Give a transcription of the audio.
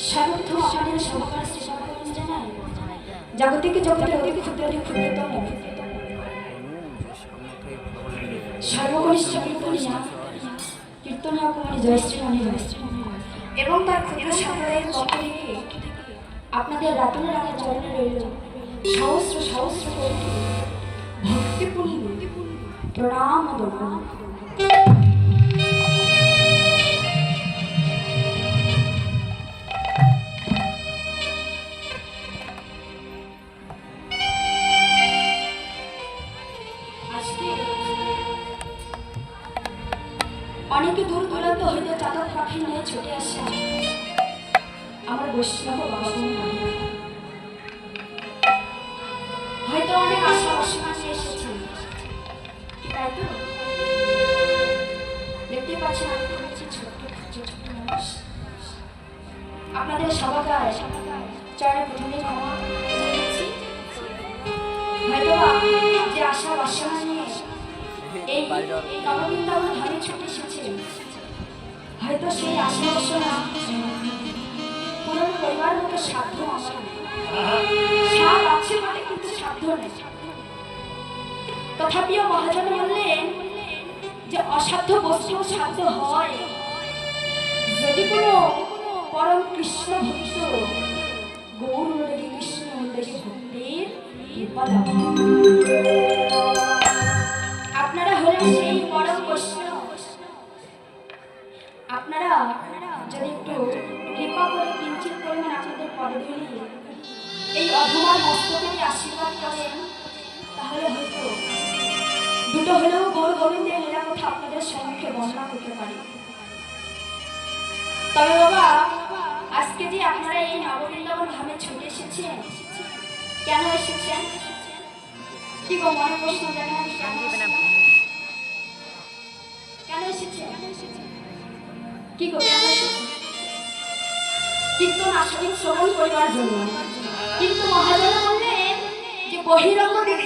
সার্বথ আমাদের সবার সেবা করতে জানাই জাগতিকে জগতে অতি ক্ষুদ্র ক্ষুদ্রতম সর্বকনিষ্ঠ কীর্তনিয়া কুমারী জয়শ্রী রানী এবং তার ক্ষুদ্র সম্প্রদায়ের পক্ষ থেকে আপনাদের রাতুল রাঙের চরণে রইল সহস্র সহস্র কোটি ভক্তিপূর্ণ প্রণাম ও দণ্ডন। অনেকে দূর দূরান্ত হইতে চাতক পাখি নিয়ে ছুটে আসে আমার বৈষ্ণব বাসন হয়তো অনেক আশা বাসনা নিয়ে এসেছেন, তাই তো দেখতে পাচ্ছেন আমি হচ্ছে ছোট্ট ছোট্ট মানুষ। আপনাদের সবাই চরণে প্রথমে ক্ষমা চাইছি। হয়তো যে আশা বাসনা নিয়ে এই নববৃন্দাবন ধামে ছুটে এসেছেন, হয়তো সেই আশা বাসনা পূরণ করিবার মতো সাধ্য আমার সাধ আছে বলে কিন্তু সাধ্য নেই। তথাপিও মহাজন বললেন যে অসাধ্য বস্তু সাধ্য হয় যদি কোনো পরম কৃষ্ণ ভক্ত গৌর অনুরাগী কৃষ্ণ অনুরাগী ভক্তির কৃপা লাভ। আপনারা হলেন সেই পরম বৈষ্ণব। আপনারা যদি একটু কৃপা করে কিঞ্চিত পরিমাণ আপনাদের পদধূলি এই অধমার মস্তকে আশীর্বাদ করেন, তাহলে হয়তো দুটো হলেও গৌর গোবিন্দের লীলা কথা আপনাদের সম্মুখে বর্ণনা করতে পারি। তবে বাবা, আজকে যে আপনারা এই নববৃন্দাবন ধামে ছুটে এসেছেন, কেন এসেছেন? কি গো মনে প্রশ্ন জানেন কেন এসেছেন? কি গো কেন এসেছেন? কীর্তন আসলে শ্রবণ করিবার জন্য। কিন্তু মহাজন বললেন যে বহিরঙ্গ